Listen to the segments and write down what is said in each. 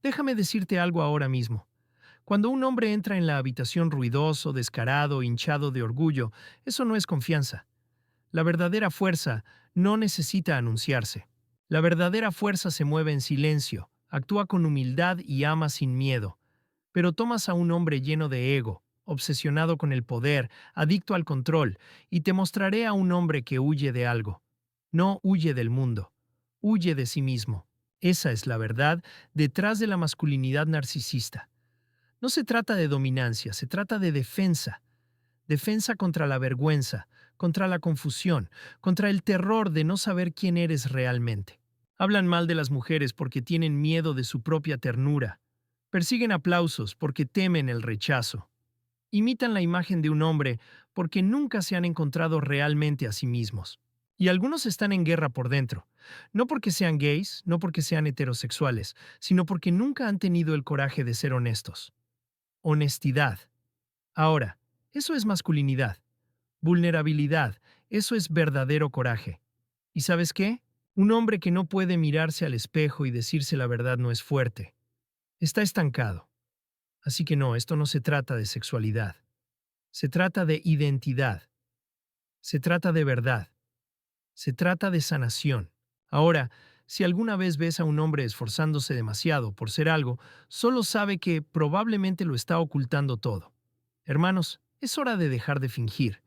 Déjame decirte algo ahora mismo. Cuando un hombre entra en la habitación ruidoso, descarado, hinchado de orgullo, eso no es confianza. La verdadera fuerza no necesita anunciarse. La verdadera fuerza se mueve en silencio, actúa con humildad y ama sin miedo. Pero tomas a un hombre lleno de ego, obsesionado con el poder, adicto al control, y te mostraré a un hombre que huye de algo. No huye del mundo, huye de sí mismo. Esa es la verdad detrás de la masculinidad narcisista. No se trata de dominancia, se trata de defensa. Defensa contra la vergüenza, contra la confusión, contra el terror de no saber quién eres realmente. Hablan mal de las mujeres porque tienen miedo de su propia ternura. Persiguen aplausos porque temen el rechazo. Imitan la imagen de un hombre porque nunca se han encontrado realmente a sí mismos. Y algunos están en guerra por dentro, no porque sean gays, no porque sean heterosexuales, sino porque nunca han tenido el coraje de ser honestos. Honestidad. Ahora, eso es masculinidad. Vulnerabilidad, eso es verdadero coraje. ¿Y sabes qué? Un hombre que no puede mirarse al espejo y decirse la verdad no es fuerte. Está estancado. Así que no, esto no se trata de sexualidad. Se trata de identidad. Se trata de verdad. Se trata de sanación. Ahora, si alguna vez ves a un hombre esforzándose demasiado por ser algo, solo sabe que probablemente lo está ocultando todo. Hermanos, es hora de dejar de fingir.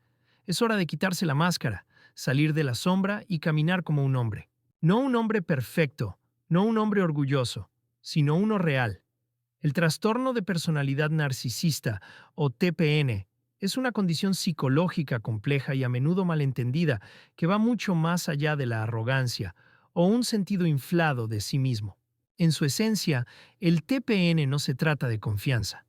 Es hora de quitarse la máscara, salir de la sombra y caminar como un hombre. No un hombre perfecto, no un hombre orgulloso, sino uno real. El trastorno de personalidad narcisista, o TPN, es una condición psicológica compleja y a menudo malentendida que va mucho más allá de la arrogancia o un sentido inflado de sí mismo. En su esencia, el TPN no se trata de confianza.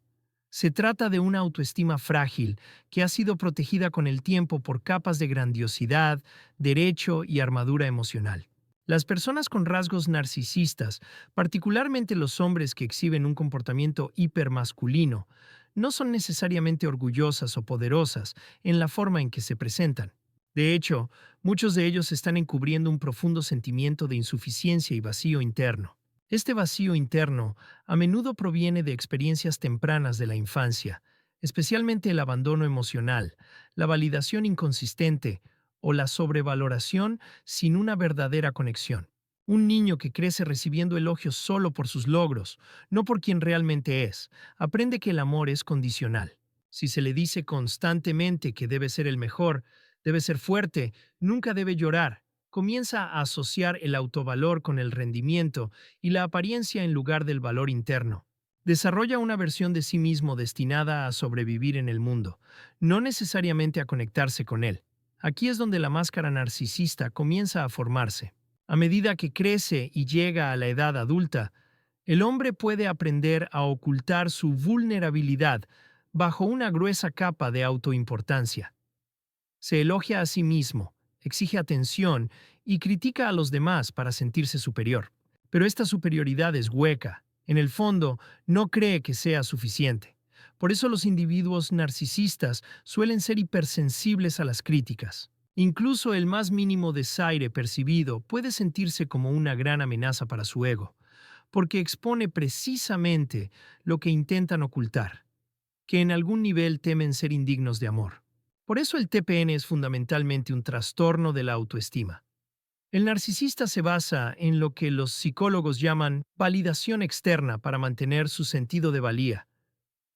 Se trata de una autoestima frágil que ha sido protegida con el tiempo por capas de grandiosidad, derecho y armadura emocional. Las personas con rasgos narcisistas, particularmente los hombres que exhiben un comportamiento hipermasculino, no son necesariamente orgullosas o poderosas en la forma en que se presentan. De hecho, muchos de ellos están encubriendo un profundo sentimiento de insuficiencia y vacío interno. Este vacío interno a menudo proviene de experiencias tempranas de la infancia, especialmente el abandono emocional, la validación inconsistente o la sobrevaloración sin una verdadera conexión. Un niño que crece recibiendo elogios solo por sus logros, no por quien realmente es, aprende que el amor es condicional. Si se le dice constantemente que debe ser el mejor, debe ser fuerte, nunca debe llorar, comienza a asociar el autovalor con el rendimiento y la apariencia en lugar del valor interno. Desarrolla una versión de sí mismo destinada a sobrevivir en el mundo, no necesariamente a conectarse con él. Aquí es donde la máscara narcisista comienza a formarse. A medida que crece y llega a la edad adulta, el hombre puede aprender a ocultar su vulnerabilidad bajo una gruesa capa de autoimportancia. Se elogia a sí mismo, exige atención y critica a los demás para sentirse superior. Pero esta superioridad es hueca. En el fondo, no cree que sea suficiente. Por eso los individuos narcisistas suelen ser hipersensibles a las críticas. Incluso el más mínimo desaire percibido puede sentirse como una gran amenaza para su ego, porque expone precisamente lo que intentan ocultar, que en algún nivel temen ser indignos de amor. Por eso el TPN es fundamentalmente un trastorno de la autoestima. El narcisista se basa en lo que los psicólogos llaman validación externa para mantener su sentido de valía.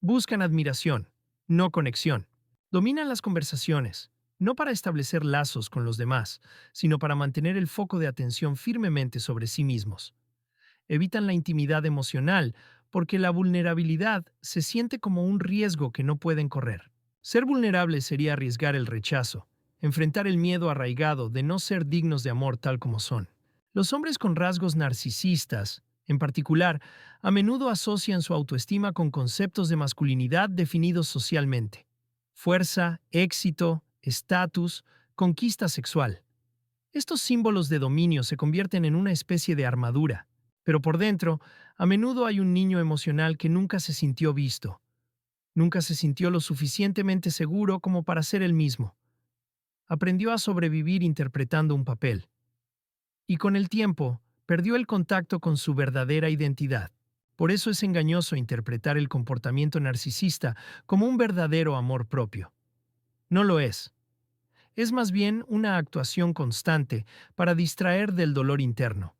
Buscan admiración, no conexión. Dominan las conversaciones, no para establecer lazos con los demás, sino para mantener el foco de atención firmemente sobre sí mismos. Evitan la intimidad emocional porque la vulnerabilidad se siente como un riesgo que no pueden correr. Ser vulnerable sería arriesgar el rechazo, enfrentar el miedo arraigado de no ser dignos de amor tal como son. Los hombres con rasgos narcisistas, en particular, a menudo asocian su autoestima con conceptos de masculinidad definidos socialmente. Fuerza, éxito, estatus, conquista sexual. Estos símbolos de dominio se convierten en una especie de armadura, pero por dentro, a menudo hay un niño emocional que nunca se sintió visto, nunca se sintió lo suficientemente seguro como para ser él mismo. Aprendió a sobrevivir interpretando un papel, y con el tiempo, perdió el contacto con su verdadera identidad. Por eso es engañoso interpretar el comportamiento narcisista como un verdadero amor propio. No lo es. Es más bien una actuación constante para distraer del dolor interno.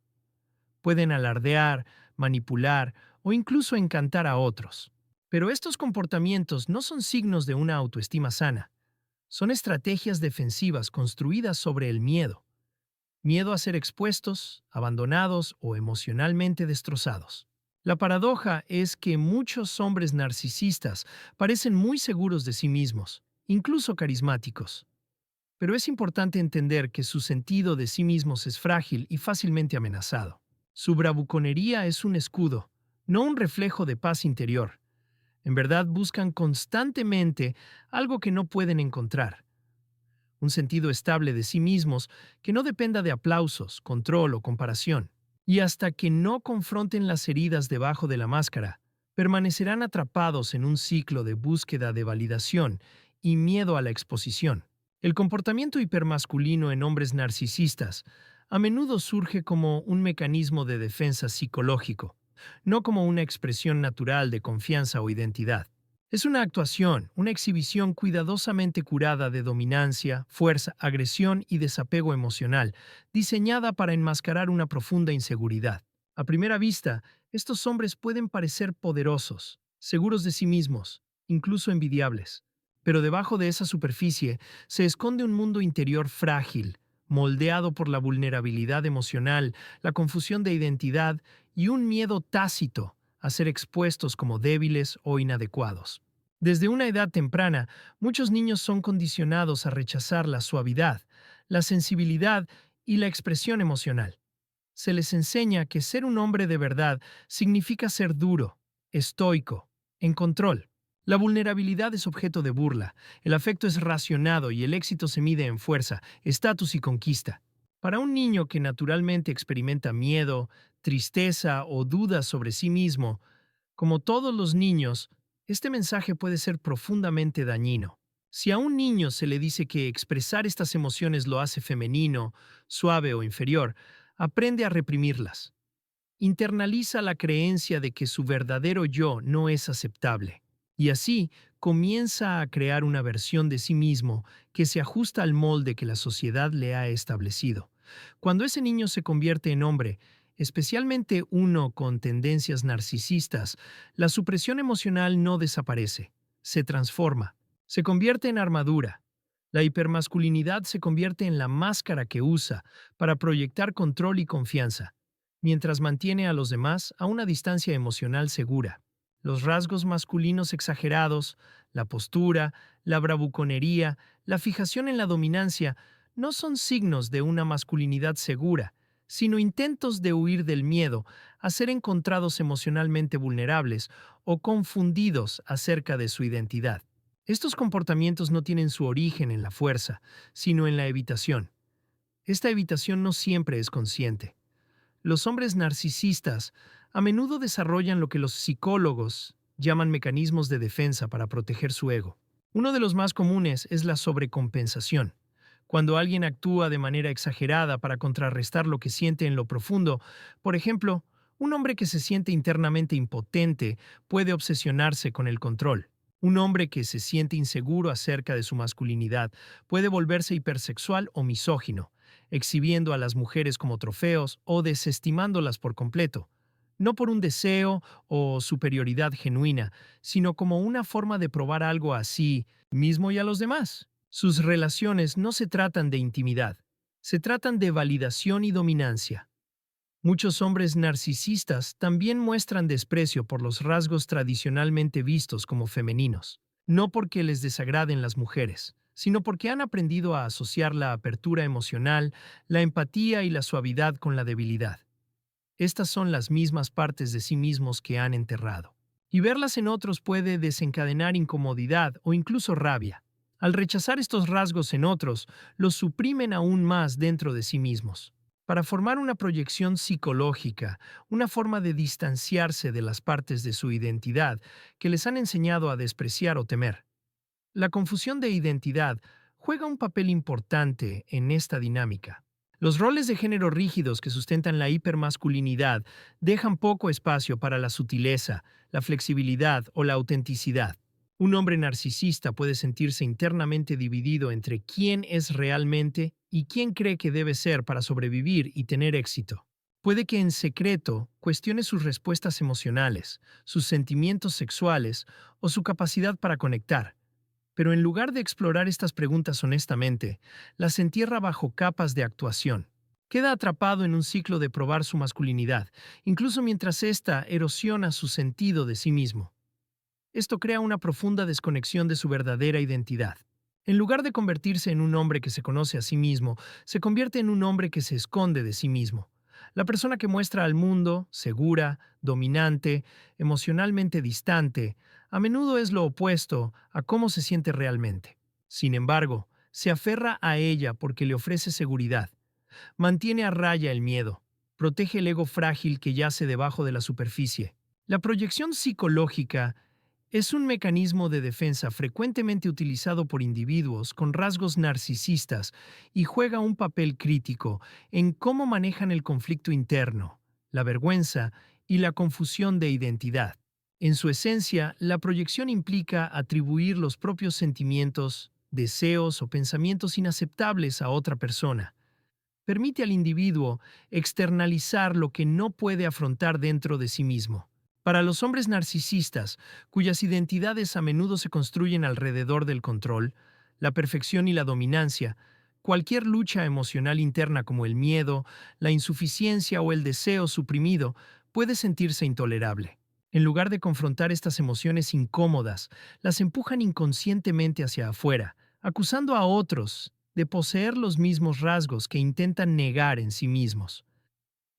Pueden alardear, manipular o incluso encantar a otros. Pero estos comportamientos no son signos de una autoestima sana. Son estrategias defensivas construidas sobre el miedo. Miedo a ser expuestos, abandonados o emocionalmente destrozados. La paradoja es que muchos hombres narcisistas parecen muy seguros de sí mismos, incluso carismáticos. Pero es importante entender que su sentido de sí mismos es frágil y fácilmente amenazado. Su bravuconería es un escudo, no un reflejo de paz interior. En verdad buscan constantemente algo que no pueden encontrar. Un sentido estable de sí mismos que no dependa de aplausos, control o comparación. Y hasta que no confronten las heridas debajo de la máscara, permanecerán atrapados en un ciclo de búsqueda de validación y miedo a la exposición. El comportamiento hipermasculino en hombres narcisistas a menudo surge como un mecanismo de defensa psicológico, no como una expresión natural de confianza o identidad. Es una actuación, una exhibición cuidadosamente curada de dominancia, fuerza, agresión y desapego emocional, diseñada para enmascarar una profunda inseguridad. A primera vista, estos hombres pueden parecer poderosos, seguros de sí mismos, incluso envidiables. Pero debajo de esa superficie se esconde un mundo interior frágil, moldeado por la vulnerabilidad emocional, la confusión de identidad y un miedo tácito a ser expuestos como débiles o inadecuados. Desde una edad temprana, muchos niños son condicionados a rechazar la suavidad, la sensibilidad y la expresión emocional. Se les enseña que ser un hombre de verdad significa ser duro, estoico, en control. La vulnerabilidad es objeto de burla, el afecto es racionado y el éxito se mide en fuerza, estatus y conquista. Para un niño que naturalmente experimenta miedo, tristeza o dudas sobre sí mismo, como todos los niños, este mensaje puede ser profundamente dañino. Si a un niño se le dice que expresar estas emociones lo hace femenino, suave o inferior, aprende a reprimirlas. Internaliza la creencia de que su verdadero yo no es aceptable. Y así comienza a crear una versión de sí mismo que se ajusta al molde que la sociedad le ha establecido. Cuando ese niño se convierte en hombre, especialmente uno con tendencias narcisistas, la supresión emocional no desaparece, se transforma, se convierte en armadura. La hipermasculinidad se convierte en la máscara que usa para proyectar control y confianza, mientras mantiene a los demás a una distancia emocional segura. Los rasgos masculinos exagerados, la postura, la bravuconería, la fijación en la dominancia, no son signos de una masculinidad segura, sino intentos de huir del miedo a ser encontrados emocionalmente vulnerables o confundidos acerca de su identidad. Estos comportamientos no tienen su origen en la fuerza, sino en la evitación. Esta evitación no siempre es consciente. Los hombres narcisistas a menudo desarrollan lo que los psicólogos llaman mecanismos de defensa para proteger su ego. Uno de los más comunes es la sobrecompensación. Cuando alguien actúa de manera exagerada para contrarrestar lo que siente en lo profundo, por ejemplo, un hombre que se siente internamente impotente puede obsesionarse con el control. Un hombre que se siente inseguro acerca de su masculinidad puede volverse hipersexual o misógino, exhibiendo a las mujeres como trofeos o desestimándolas por completo, no por un deseo o superioridad genuina, sino como una forma de probar algo a sí mismo y a los demás. Sus relaciones no se tratan de intimidad, se tratan de validación y dominancia. Muchos hombres narcisistas también muestran desprecio por los rasgos tradicionalmente vistos como femeninos, no porque les desagraden las mujeres, sino porque han aprendido a asociar la apertura emocional, la empatía y la suavidad con la debilidad. Estas son las mismas partes de sí mismos que han enterrado. Y verlas en otros puede desencadenar incomodidad o incluso rabia. Al rechazar estos rasgos en otros, los suprimen aún más dentro de sí mismos. Para formar una proyección psicológica, una forma de distanciarse de las partes de su identidad que les han enseñado a despreciar o temer. La confusión de identidad juega un papel importante en esta dinámica. Los roles de género rígidos que sustentan la hipermasculinidad dejan poco espacio para la sutileza, la flexibilidad o la autenticidad. Un hombre narcisista puede sentirse internamente dividido entre quién es realmente y quién cree que debe ser para sobrevivir y tener éxito. Puede que en secreto cuestione sus respuestas emocionales, sus sentimientos sexuales o su capacidad para conectar. Pero en lugar de explorar estas preguntas honestamente, las entierra bajo capas de actuación. Queda atrapado en un ciclo de probar su masculinidad, incluso mientras ésta erosiona su sentido de sí mismo. Esto crea una profunda desconexión de su verdadera identidad. En lugar de convertirse en un hombre que se conoce a sí mismo, se convierte en un hombre que se esconde de sí mismo. La persona que muestra al mundo, segura, dominante, emocionalmente distante, a menudo es lo opuesto a cómo se siente realmente. Sin embargo, se aferra a ella porque le ofrece seguridad. Mantiene a raya el miedo. Protege el ego frágil que yace debajo de la superficie. La proyección psicológica es un mecanismo de defensa frecuentemente utilizado por individuos con rasgos narcisistas y juega un papel crítico en cómo manejan el conflicto interno, la vergüenza y la confusión de identidad. En su esencia, la proyección implica atribuir los propios sentimientos, deseos o pensamientos inaceptables a otra persona. Permite al individuo externalizar lo que no puede afrontar dentro de sí mismo. Para los hombres narcisistas, cuyas identidades a menudo se construyen alrededor del control, la perfección y la dominancia, cualquier lucha emocional interna como el miedo, la insuficiencia o el deseo suprimido puede sentirse intolerable. En lugar de confrontar estas emociones incómodas, las empujan inconscientemente hacia afuera, acusando a otros de poseer los mismos rasgos que intentan negar en sí mismos.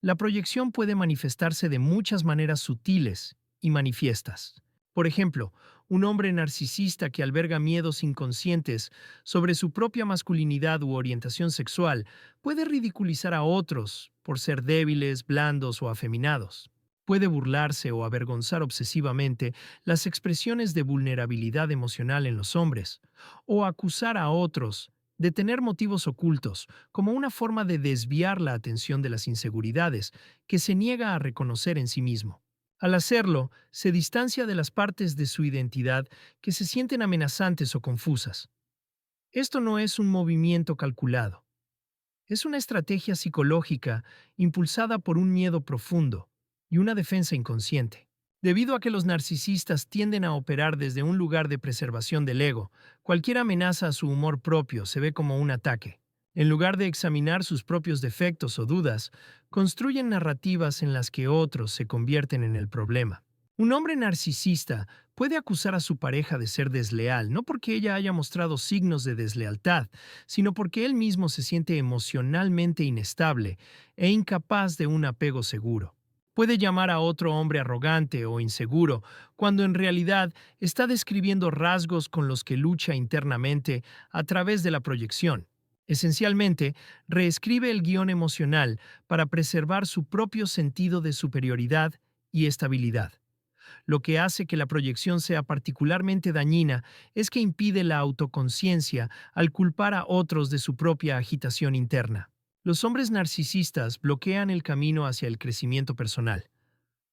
La proyección puede manifestarse de muchas maneras sutiles y manifiestas. Por ejemplo, un hombre narcisista que alberga miedos inconscientes sobre su propia masculinidad u orientación sexual puede ridiculizar a otros por ser débiles, blandos o afeminados. Puede burlarse o avergonzar obsesivamente las expresiones de vulnerabilidad emocional en los hombres, o acusar a otros de tener motivos ocultos, como una forma de desviar la atención de las inseguridades que se niega a reconocer en sí mismo. Al hacerlo, se distancia de las partes de su identidad que se sienten amenazantes o confusas. Esto no es un movimiento calculado, es una estrategia psicológica impulsada por un miedo profundo y una defensa inconsciente. Debido a que los narcisistas tienden a operar desde un lugar de preservación del ego, cualquier amenaza a su humor propio se ve como un ataque. En lugar de examinar sus propios defectos o dudas, construyen narrativas en las que otros se convierten en el problema. Un hombre narcisista puede acusar a su pareja de ser desleal, no porque ella haya mostrado signos de deslealtad, sino porque él mismo se siente emocionalmente inestable e incapaz de un apego seguro. Puede llamar a otro hombre arrogante o inseguro, cuando en realidad está describiendo rasgos con los que lucha internamente a través de la proyección. Esencialmente, reescribe el guión emocional para preservar su propio sentido de superioridad y estabilidad. Lo que hace que la proyección sea particularmente dañina es que impide la autoconciencia al culpar a otros de su propia agitación interna. Los hombres narcisistas bloquean el camino hacia el crecimiento personal.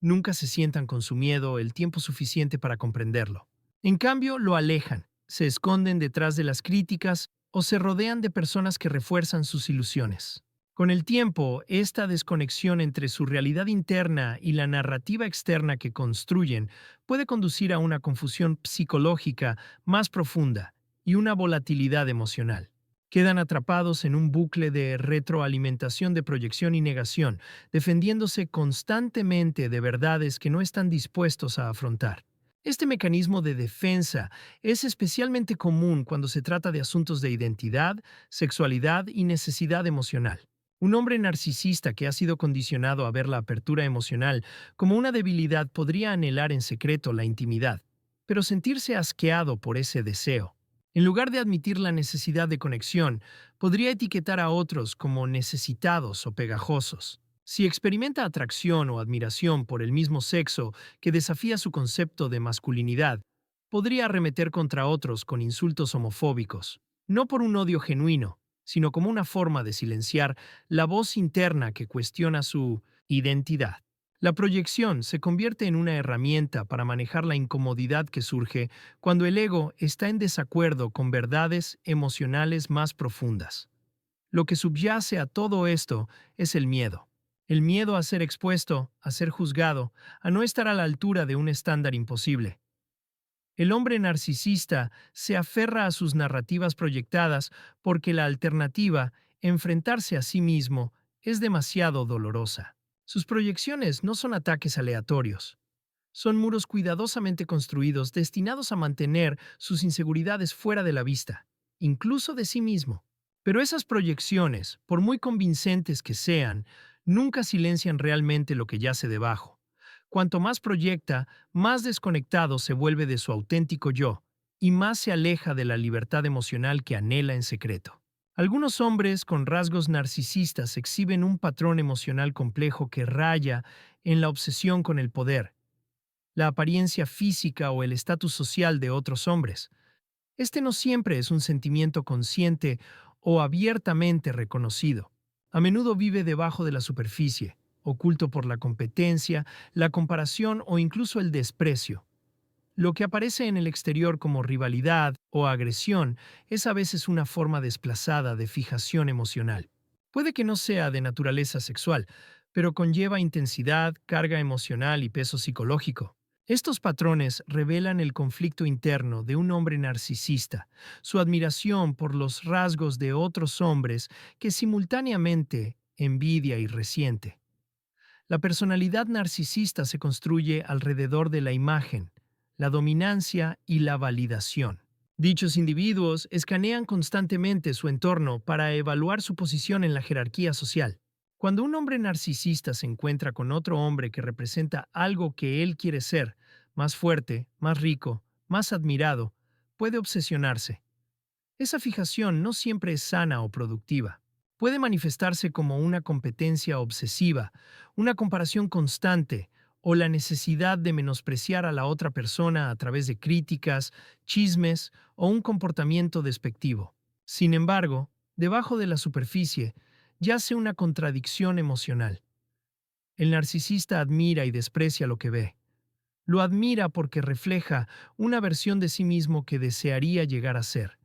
Nunca se sientan con su miedo el tiempo suficiente para comprenderlo. En cambio, lo alejan, se esconden detrás de las críticas o se rodean de personas que refuerzan sus ilusiones. Con el tiempo, esta desconexión entre su realidad interna y la narrativa externa que construyen puede conducir a una confusión psicológica más profunda y una volatilidad emocional. Quedan atrapados en un bucle de retroalimentación de proyección y negación, defendiéndose constantemente de verdades que no están dispuestos a afrontar. Este mecanismo de defensa es especialmente común cuando se trata de asuntos de identidad, sexualidad y necesidad emocional. Un hombre narcisista que ha sido condicionado a ver la apertura emocional como una debilidad podría anhelar en secreto la intimidad, pero sentirse asqueado por ese deseo. En lugar de admitir la necesidad de conexión, podría etiquetar a otros como necesitados o pegajosos. Si experimenta atracción o admiración por el mismo sexo que desafía su concepto de masculinidad, podría arremeter contra otros con insultos homofóbicos, no por un odio genuino, sino como una forma de silenciar la voz interna que cuestiona su identidad. La proyección se convierte en una herramienta para manejar la incomodidad que surge cuando el ego está en desacuerdo con verdades emocionales más profundas. Lo que subyace a todo esto es el miedo. El miedo a ser expuesto, a ser juzgado, a no estar a la altura de un estándar imposible. El hombre narcisista se aferra a sus narrativas proyectadas porque la alternativa, enfrentarse a sí mismo, es demasiado dolorosa. Sus proyecciones no son ataques aleatorios. Son muros cuidadosamente construidos destinados a mantener sus inseguridades fuera de la vista, incluso de sí mismo. Pero esas proyecciones, por muy convincentes que sean, nunca silencian realmente lo que yace debajo. Cuanto más proyecta, más desconectado se vuelve de su auténtico yo, y más se aleja de la libertad emocional que anhela en secreto. Algunos hombres con rasgos narcisistas exhiben un patrón emocional complejo que raya en la obsesión con el poder, la apariencia física o el estatus social de otros hombres. Este no siempre es un sentimiento consciente o abiertamente reconocido. A menudo vive debajo de la superficie, oculto por la competencia, la comparación o incluso el desprecio. Lo que aparece en el exterior como rivalidad o agresión es a veces una forma desplazada de fijación emocional. Puede que no sea de naturaleza sexual, pero conlleva intensidad, carga emocional y peso psicológico. Estos patrones revelan el conflicto interno de un hombre narcisista, su admiración por los rasgos de otros hombres que simultáneamente envidia y resiente. La personalidad narcisista se construye alrededor de la imagen, la dominancia y la validación. Dichos individuos escanean constantemente su entorno para evaluar su posición en la jerarquía social. Cuando un hombre narcisista se encuentra con otro hombre que representa algo que él quiere ser, más fuerte, más rico, más admirado, puede obsesionarse. Esa fijación no siempre es sana o productiva. Puede manifestarse como una competencia obsesiva, una comparación constante o la necesidad de menospreciar a la otra persona a través de críticas, chismes o un comportamiento despectivo. Sin embargo, debajo de la superficie yace una contradicción emocional. El narcisista admira y desprecia lo que ve. Lo admira porque refleja una versión de sí mismo que desearía llegar a ser.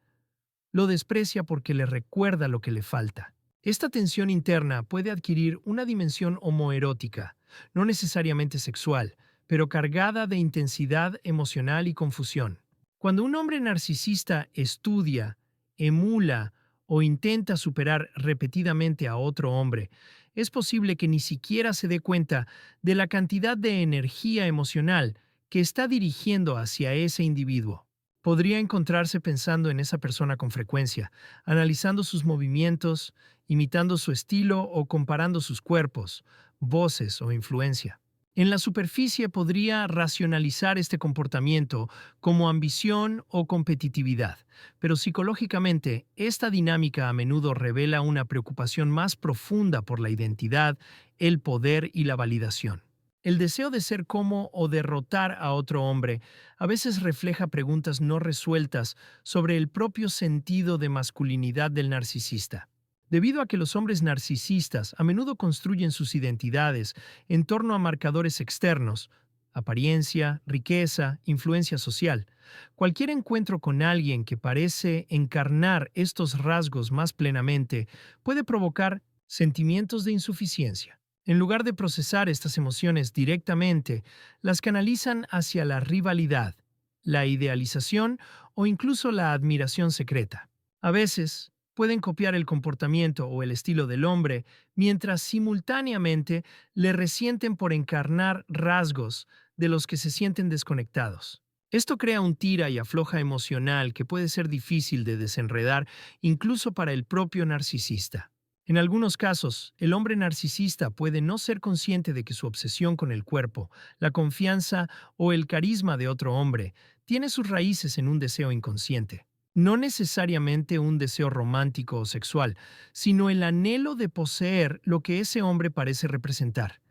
Lo desprecia porque le recuerda lo que le falta. Esta tensión interna puede adquirir una dimensión homoerótica, no necesariamente sexual, pero cargada de intensidad emocional y confusión. Cuando un hombre narcisista estudia, emula o intenta superar repetidamente a otro hombre, es posible que ni siquiera se dé cuenta de la cantidad de energía emocional que está dirigiendo hacia ese individuo. Podría encontrarse pensando en esa persona con frecuencia, analizando sus movimientos, imitando su estilo o comparando sus cuerpos, voces o influencia. En la superficie podría racionalizar este comportamiento como ambición o competitividad, pero psicológicamente esta dinámica a menudo revela una preocupación más profunda por la identidad, el poder y la validación. El deseo de ser como o derrotar a otro hombre a veces refleja preguntas no resueltas sobre el propio sentido de masculinidad del narcisista. Debido a que los hombres narcisistas a menudo construyen sus identidades en torno a marcadores externos, apariencia, riqueza, influencia social, cualquier encuentro con alguien que parece encarnar estos rasgos más plenamente puede provocar sentimientos de insuficiencia. En lugar de procesar estas emociones directamente, las canalizan hacia la rivalidad, la idealización o incluso la admiración secreta. A veces, pueden copiar el comportamiento o el estilo del hombre, mientras simultáneamente le resienten por encarnar rasgos de los que se sienten desconectados. Esto crea un tira y afloja emocional que puede ser difícil de desenredar incluso para el propio narcisista. En algunos casos, el hombre narcisista puede no ser consciente de que su obsesión con el cuerpo, la confianza o el carisma de otro hombre tiene sus raíces en un deseo inconsciente. No necesariamente un deseo romántico o sexual, sino el anhelo de poseer lo que ese hombre parece representar.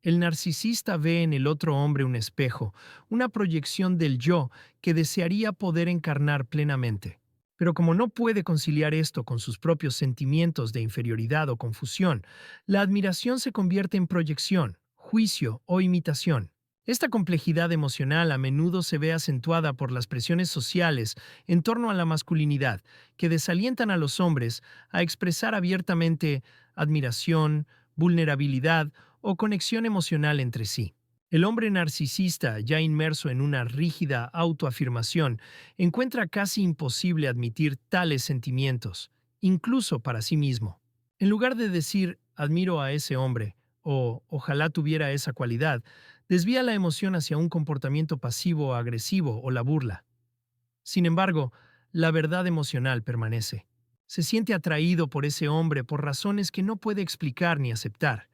El narcisista ve en el otro hombre un espejo, una proyección del yo que desearía poder encarnar plenamente. Pero como no puede conciliar esto con sus propios sentimientos de inferioridad o confusión, la admiración se convierte en proyección, juicio o imitación. Esta complejidad emocional a menudo se ve acentuada por las presiones sociales en torno a la masculinidad, que desalientan a los hombres a expresar abiertamente admiración, vulnerabilidad o conexión emocional entre sí. El hombre narcisista, ya inmerso en una rígida autoafirmación, encuentra casi imposible admitir tales sentimientos, incluso para sí mismo. En lugar de decir, admiro a ese hombre, o ojalá tuviera esa cualidad, desvía la emoción hacia un comportamiento pasivo o agresivo o la burla. Sin embargo, la verdad emocional permanece. Se siente atraído por ese hombre por razones que no puede explicar ni aceptar.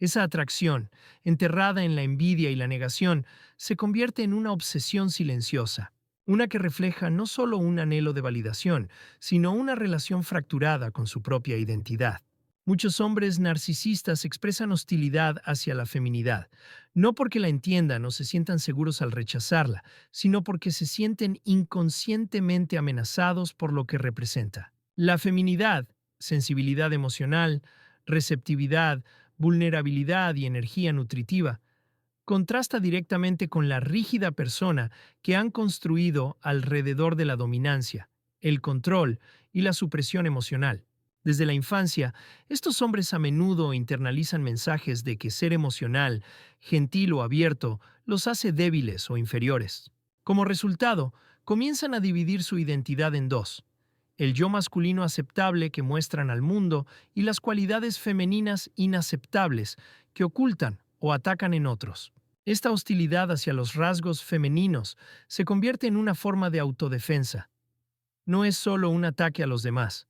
Esa atracción, enterrada en la envidia y la negación, se convierte en una obsesión silenciosa, una que refleja no solo un anhelo de validación, sino una relación fracturada con su propia identidad. Muchos hombres narcisistas expresan hostilidad hacia la feminidad, no porque la entiendan o se sientan seguros al rechazarla, sino porque se sienten inconscientemente amenazados por lo que representa. La feminidad, sensibilidad emocional, receptividad, vulnerabilidad y energía nutritiva, contrasta directamente con la rígida persona que han construido alrededor de la dominancia, el control y la supresión emocional. Desde la infancia, estos hombres a menudo internalizan mensajes de que ser emocional, gentil o abierto los hace débiles o inferiores. Como resultado, comienzan a dividir su identidad en dos: el yo masculino aceptable que muestran al mundo y las cualidades femeninas inaceptables que ocultan o atacan en otros. Esta hostilidad hacia los rasgos femeninos se convierte en una forma de autodefensa. No es solo un ataque a los demás,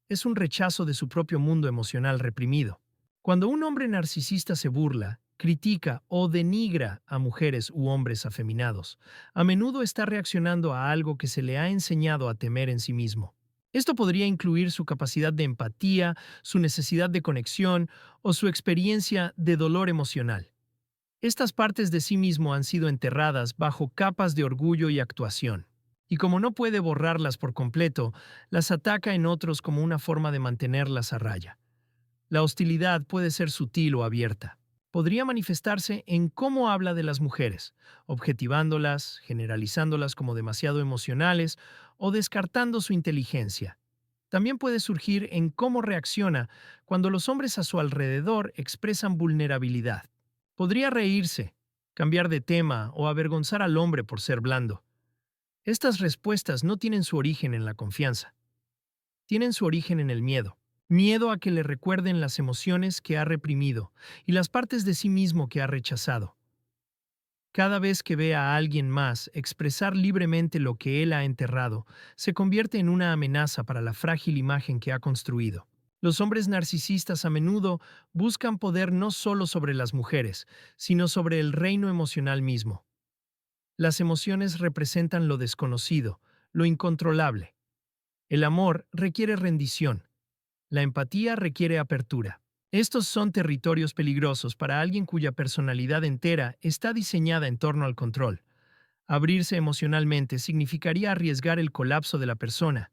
es un rechazo de su propio mundo emocional reprimido. Cuando un hombre narcisista se burla, critica o denigra a mujeres u hombres afeminados, a menudo está reaccionando a algo que se le ha enseñado a temer en sí mismo. Esto podría incluir su capacidad de empatía, su necesidad de conexión o su experiencia de dolor emocional. Estas partes de sí mismo han sido enterradas bajo capas de orgullo y actuación. Y como no puede borrarlas por completo, las ataca en otros como una forma de mantenerlas a raya. La hostilidad puede ser sutil o abierta. Podría manifestarse en cómo habla de las mujeres, objetivándolas, generalizándolas como demasiado emocionales o descartando su inteligencia. También puede surgir en cómo reacciona cuando los hombres a su alrededor expresan vulnerabilidad. Podría reírse, cambiar de tema o avergonzar al hombre por ser blando. Estas respuestas no tienen su origen en la confianza, tienen su origen en el miedo. Miedo a que le recuerden las emociones que ha reprimido y las partes de sí mismo que ha rechazado. Cada vez que ve a alguien más expresar libremente lo que él ha enterrado, se convierte en una amenaza para la frágil imagen que ha construido. Los hombres narcisistas a menudo buscan poder no solo sobre las mujeres, sino sobre el reino emocional mismo. Las emociones representan lo desconocido, lo incontrolable. El amor requiere rendición. La empatía requiere apertura. Estos son territorios peligrosos para alguien cuya personalidad entera está diseñada en torno al control. Abrirse emocionalmente significaría arriesgar el colapso de la persona,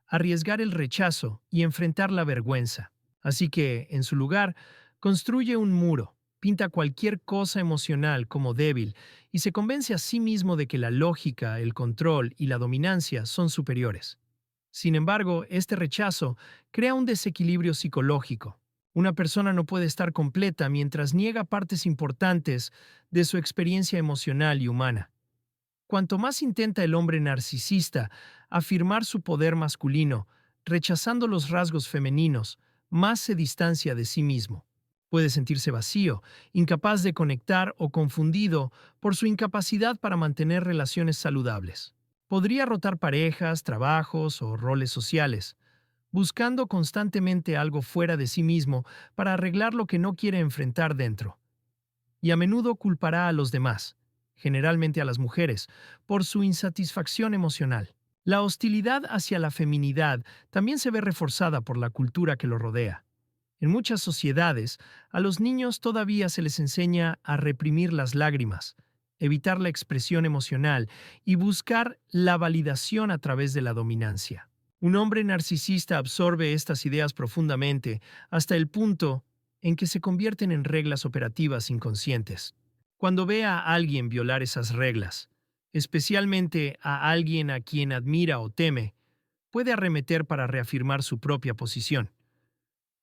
arriesgar el rechazo y enfrentar la vergüenza. Así que, en su lugar, construye un muro, pinta cualquier cosa emocional como débil y se convence a sí mismo de que la lógica, el control y la dominancia son superiores. Sin embargo, este rechazo crea un desequilibrio psicológico. Una persona no puede estar completa mientras niega partes importantes de su experiencia emocional y humana. Cuanto más intenta el hombre narcisista afirmar su poder masculino, rechazando los rasgos femeninos, más se distancia de sí mismo. Puede sentirse vacío, incapaz de conectar o confundido por su incapacidad para mantener relaciones saludables. Podría rotar parejas, trabajos o roles sociales, buscando constantemente algo fuera de sí mismo para arreglar lo que no quiere enfrentar dentro. Y a menudo culpará a los demás, generalmente a las mujeres, por su insatisfacción emocional. La hostilidad hacia la feminidad también se ve reforzada por la cultura que lo rodea. En muchas sociedades, a los niños todavía se les enseña a reprimir las lágrimas, evitar la expresión emocional y buscar la validación a través de la dominancia. Un hombre narcisista absorbe estas ideas profundamente hasta el punto en que se convierten en reglas operativas inconscientes. Cuando ve a alguien violar esas reglas, especialmente a alguien a quien admira o teme, puede arremeter para reafirmar su propia posición.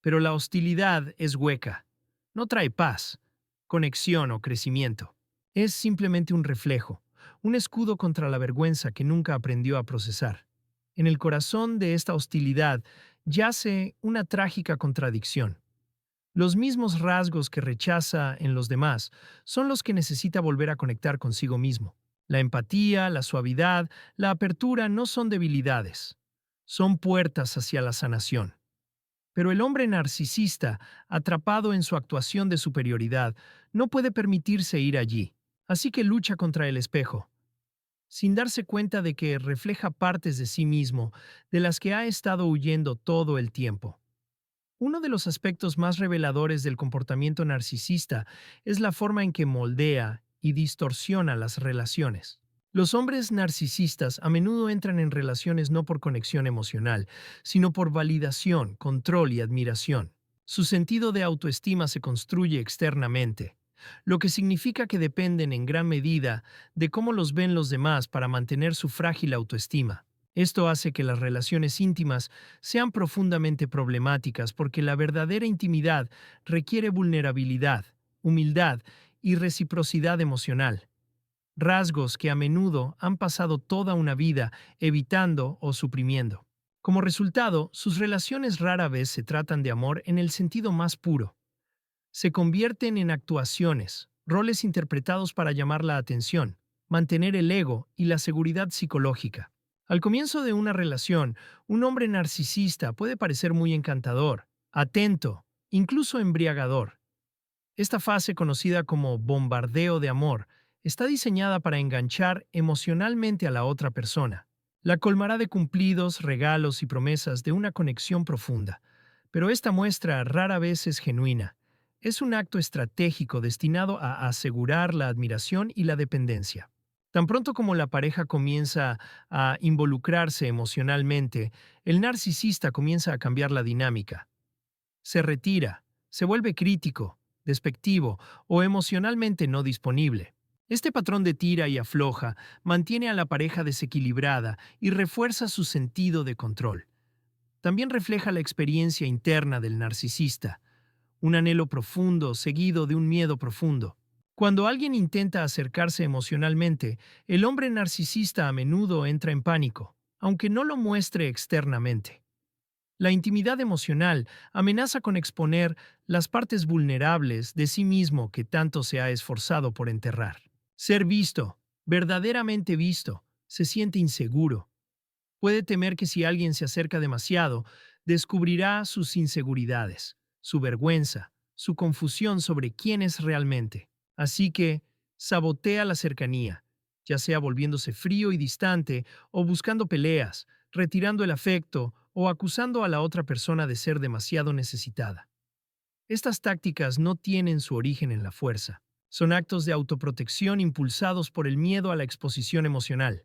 Pero la hostilidad es hueca, no trae paz, conexión o crecimiento. Es simplemente un reflejo, un escudo contra la vergüenza que nunca aprendió a procesar. En el corazón de esta hostilidad yace una trágica contradicción. Los mismos rasgos que rechaza en los demás son los que necesita volver a conectar consigo mismo. La empatía, la suavidad, la apertura no son debilidades, son puertas hacia la sanación. Pero el hombre narcisista, atrapado en su actuación de superioridad, no puede permitirse ir allí, así que lucha contra el espejo, sin darse cuenta de que refleja partes de sí mismo de las que ha estado huyendo todo el tiempo. Uno de los aspectos más reveladores del comportamiento narcisista es la forma en que moldea y distorsiona las relaciones. Los hombres narcisistas a menudo entran en relaciones no por conexión emocional, sino por validación, control y admiración. Su sentido de autoestima se construye externamente, lo que significa que dependen en gran medida de cómo los ven los demás para mantener su frágil autoestima. Esto hace que las relaciones íntimas sean profundamente problemáticas porque la verdadera intimidad requiere vulnerabilidad, humildad y reciprocidad emocional, rasgos que a menudo han pasado toda una vida evitando o suprimiendo. Como resultado, sus relaciones rara vez se tratan de amor en el sentido más puro. Se convierten en actuaciones, roles interpretados para llamar la atención, mantener el ego y la seguridad psicológica. Al comienzo de una relación, un hombre narcisista puede parecer muy encantador, atento, incluso embriagador. Esta fase, conocida como bombardeo de amor, está diseñada para enganchar emocionalmente a la otra persona. La colmará de cumplidos, regalos y promesas de una conexión profunda. Pero esta muestra rara vez es genuina. Es un acto estratégico destinado a asegurar la admiración y la dependencia. Tan pronto como la pareja comienza a involucrarse emocionalmente, el narcisista comienza a cambiar la dinámica. Se retira, se vuelve crítico, despectivo o emocionalmente no disponible. Este patrón de tira y afloja mantiene a la pareja desequilibrada y refuerza su sentido de control. También refleja la experiencia interna del narcisista, un anhelo profundo seguido de un miedo profundo. Cuando alguien intenta acercarse emocionalmente, el hombre narcisista a menudo entra en pánico, aunque no lo muestre externamente. La intimidad emocional amenaza con exponer las partes vulnerables de sí mismo que tanto se ha esforzado por enterrar. Ser visto, verdaderamente visto, se siente inseguro. Puede temer que si alguien se acerca demasiado, descubrirá sus inseguridades, su vergüenza, su confusión sobre quién es realmente. Así que sabotea la cercanía, ya sea volviéndose frío y distante o buscando peleas, retirando el afecto o acusando a la otra persona de ser demasiado necesitada. Estas tácticas no tienen su origen en la fuerza. Son actos de autoprotección impulsados por el miedo a la exposición emocional.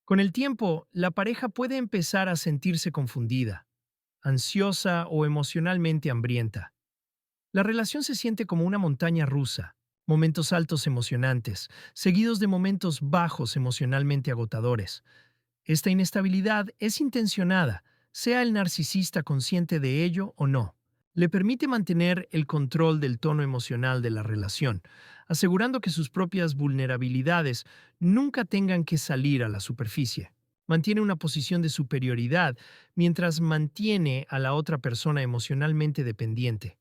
Con el tiempo, la pareja puede empezar a sentirse confundida, ansiosa o emocionalmente hambrienta. La relación se siente como una montaña rusa, momentos altos emocionantes, seguidos de momentos bajos emocionalmente agotadores. Esta inestabilidad es intencionada, sea el narcisista consciente de ello o no. Le permite mantener el control del tono emocional de la relación, asegurando que sus propias vulnerabilidades nunca tengan que salir a la superficie. Mantiene una posición de superioridad mientras mantiene a la otra persona emocionalmente dependiente.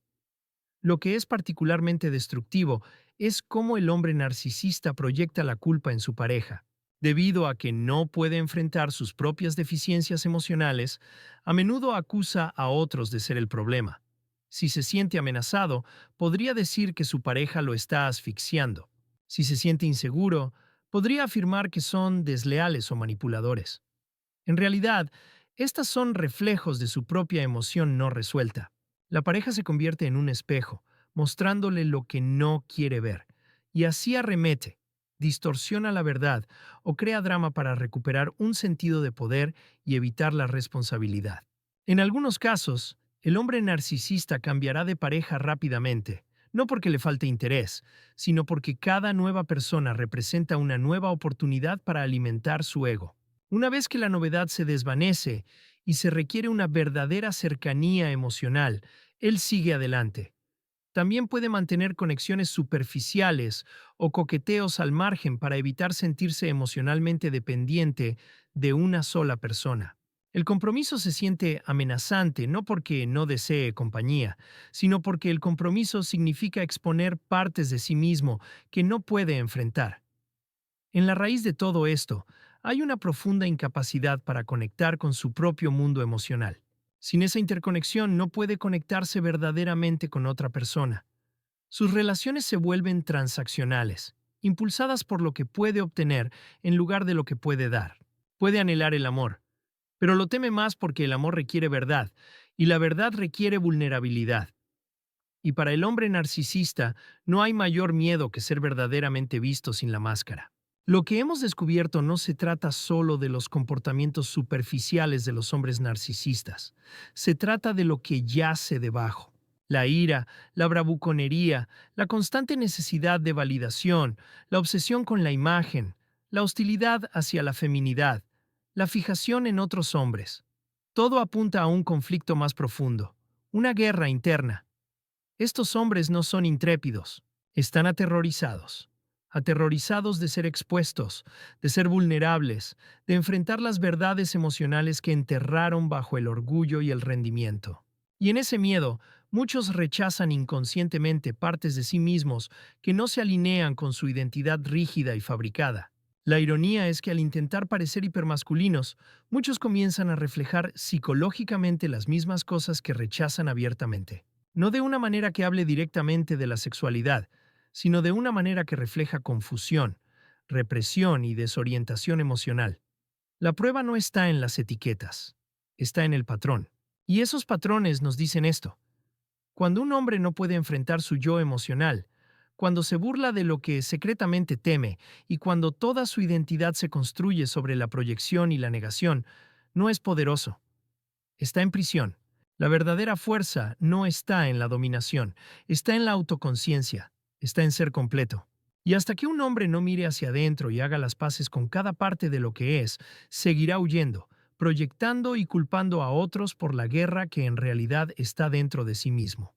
Lo que es particularmente destructivo es cómo el hombre narcisista proyecta la culpa en su pareja. Debido a que no puede enfrentar sus propias deficiencias emocionales, a menudo acusa a otros de ser el problema. Si se siente amenazado, podría decir que su pareja lo está asfixiando. Si se siente inseguro, podría afirmar que son desleales o manipuladores. En realidad, estas son reflejos de su propia emoción no resuelta. La pareja se convierte en un espejo, mostrándole lo que no quiere ver, y así arremete, distorsiona la verdad o crea drama para recuperar un sentido de poder y evitar la responsabilidad. En algunos casos, el hombre narcisista cambiará de pareja rápidamente, no porque le falte interés, sino porque cada nueva persona representa una nueva oportunidad para alimentar su ego. Una vez que la novedad se desvanece y se requiere una verdadera cercanía emocional, él sigue adelante. También puede mantener conexiones superficiales o coqueteos al margen para evitar sentirse emocionalmente dependiente de una sola persona. El compromiso se siente amenazante no porque no desee compañía, sino porque el compromiso significa exponer partes de sí mismo que no puede enfrentar. En la raíz de todo esto, hay una profunda incapacidad para conectar con su propio mundo emocional. Sin esa interconexión no puede conectarse verdaderamente con otra persona. Sus relaciones se vuelven transaccionales, impulsadas por lo que puede obtener en lugar de lo que puede dar. Puede anhelar el amor, pero lo teme más porque el amor requiere verdad, y la verdad requiere vulnerabilidad. Y para el hombre narcisista no hay mayor miedo que ser verdaderamente visto sin la máscara. Lo que hemos descubierto no se trata solo de los comportamientos superficiales de los hombres narcisistas, se trata de lo que yace debajo. La ira, la bravuconería, la constante necesidad de validación, la obsesión con la imagen, la hostilidad hacia la feminidad, la fijación en otros hombres. Todo apunta a un conflicto más profundo, una guerra interna. Estos hombres no son intrépidos, están aterrorizados. Aterrorizados de ser expuestos, de ser vulnerables, de enfrentar las verdades emocionales que enterraron bajo el orgullo y el rendimiento. Y en ese miedo, muchos rechazan inconscientemente partes de sí mismos que no se alinean con su identidad rígida y fabricada. La ironía es que al intentar parecer hipermasculinos, muchos comienzan a reflejar psicológicamente las mismas cosas que rechazan abiertamente. No de una manera que hable directamente de la sexualidad, sino de una manera que refleja confusión, represión y desorientación emocional. La prueba no está en las etiquetas, está en el patrón. Y esos patrones nos dicen esto. Cuando un hombre no puede enfrentar su yo emocional, cuando se burla de lo que secretamente teme y cuando toda su identidad se construye sobre la proyección y la negación, no es poderoso. Está en prisión. La verdadera fuerza no está en la dominación, está en la autoconciencia, está en ser completo. Y hasta que un hombre no mire hacia adentro y haga las paces con cada parte de lo que es, seguirá huyendo, proyectando y culpando a otros por la guerra que en realidad está dentro de sí mismo.